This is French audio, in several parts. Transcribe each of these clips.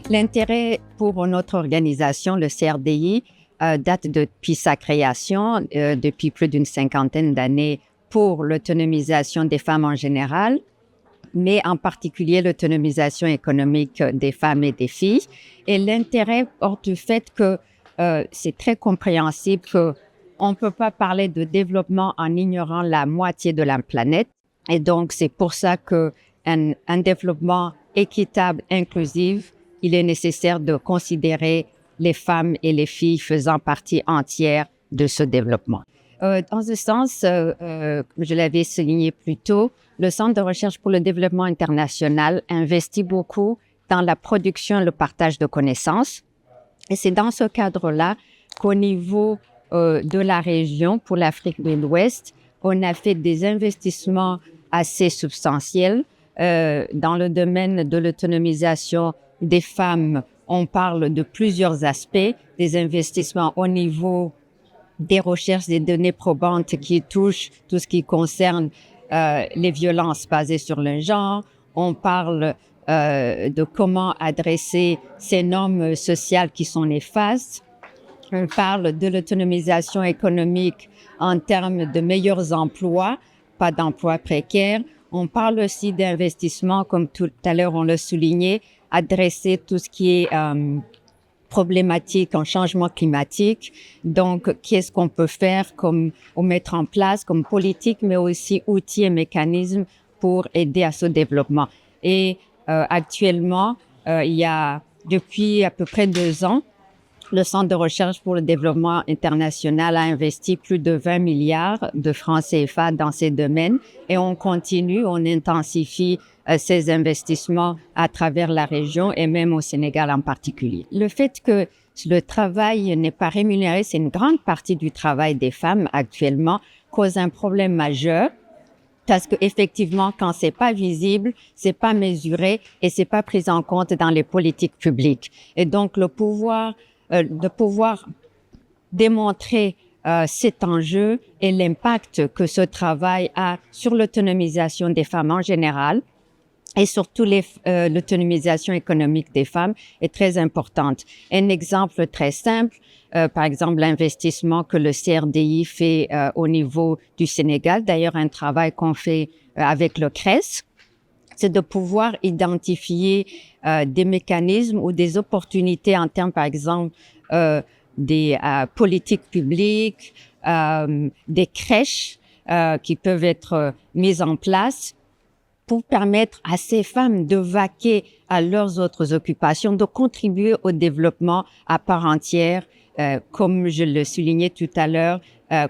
L'intérêt pour notre organisation, le CRDI, date depuis sa création, depuis plus d'une cinquantaine d'années pour l'autonomisation des femmes en général, mais en particulier l'autonomisation économique des femmes et des filles. Et l'intérêt porte du fait que c'est très compréhensible qu'on ne peut pas parler de développement en ignorant la moitié de la planète. Et donc, c'est pour ça qu'un développement équitable, inclusif, il est nécessaire de considérer les femmes et les filles faisant partie entière de ce développement. Dans ce sens, je l'avais souligné plus tôt, le Centre de recherche pour le développement international investit beaucoup dans la production et le partage de connaissances. Et c'est dans ce cadre-là qu'au niveau de la région, pour l'Afrique de l'Ouest, on a fait des investissements assez substantiels dans le domaine de l'autonomisation des femmes. On parle de plusieurs aspects, des investissements au niveau des recherches, des données probantes qui touchent tout ce qui concerne les violences basées sur le genre. On parle de comment adresser ces normes sociales qui sont néfastes. On parle de l'autonomisation économique en termes de meilleurs emplois, pas d'emplois précaires. On parle aussi d'investissement, comme tout à l'heure on l'a souligné, adresser tout ce qui est problématique en changement climatique. Donc, qu'est-ce qu'on peut faire ou mettre en place comme politique, mais aussi outils et mécanismes pour aider à ce développement. Et actuellement, il y a depuis à peu près 2 ans, le Centre de recherche pour le développement international a investi plus de 20 milliards de francs CFA dans ces domaines et on continue, on intensifie ces investissements à travers la région et même au Sénégal en particulier. Le fait que le travail n'est pas rémunéré, c'est une grande partie du travail des femmes actuellement, cause un problème majeur. Parce que effectivement, quand c'est pas visible, c'est pas mesuré et c'est pas pris en compte dans les politiques publiques. Et donc, de pouvoir démontrer cet enjeu et l'impact que ce travail a sur l'autonomisation des femmes en général et surtout l'autonomisation économique des femmes est très importante. Un exemple très simple, par exemple l'investissement que le CRDI fait au niveau du Sénégal, d'ailleurs un travail qu'on fait avec le CRES, c'est de pouvoir identifier des mécanismes ou des opportunités en termes, par exemple, des politiques publiques, des crèches qui peuvent être mises en place pour permettre à ces femmes de vaquer à leurs autres occupations, de contribuer au développement à part entière, comme je le soulignais tout à l'heure,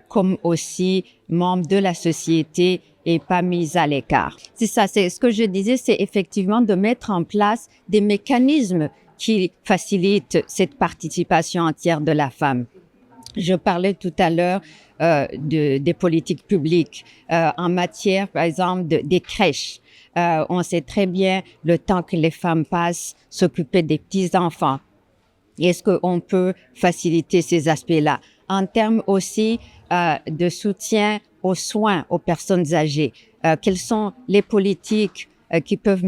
comme aussi membres de la société et pas mises à l'écart. C'est ça, c'est ce que je disais, c'est effectivement de mettre en place des mécanismes qui facilitent cette participation entière de la femme. Je parlais tout à l'heure des politiques publiques en matière, par exemple, des crèches. On sait très bien le temps que les femmes passent s'occuper des petits-enfants. Est-ce qu'on peut faciliter ces aspects-là? En termes aussi de soutien aux soins aux personnes âgées, quelles sont les politiques qui peuvent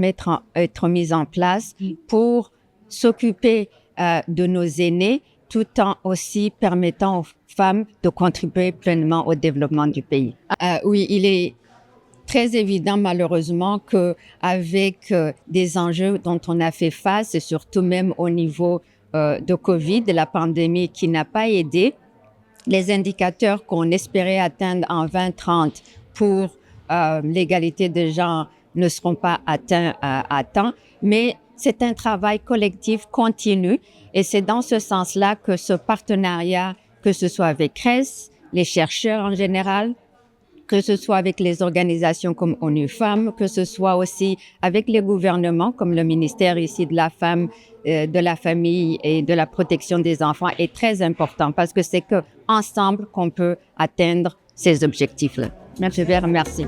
être mises en place pour s'occuper de nos aînés, tout en aussi permettant aux femmes de contribuer pleinement au développement du pays. Oui, il est très évident malheureusement que avec des enjeux dont on a fait face, et surtout même au niveau de Covid, de la pandémie qui n'a pas aidé, les indicateurs qu'on espérait atteindre en 2030 pour l'égalité des genres ne seront pas atteints à temps, mais c'est un travail collectif continu et c'est dans ce sens-là que ce partenariat, que ce soit avec CRES, les chercheurs en général, que ce soit avec les organisations comme ONU Femmes, que ce soit aussi avec les gouvernements comme le ministère ici de la femme, de la famille et de la protection des enfants est très important parce que c'est qu'ensemble qu'on peut atteindre ces objectifs-là. Je vous remercie.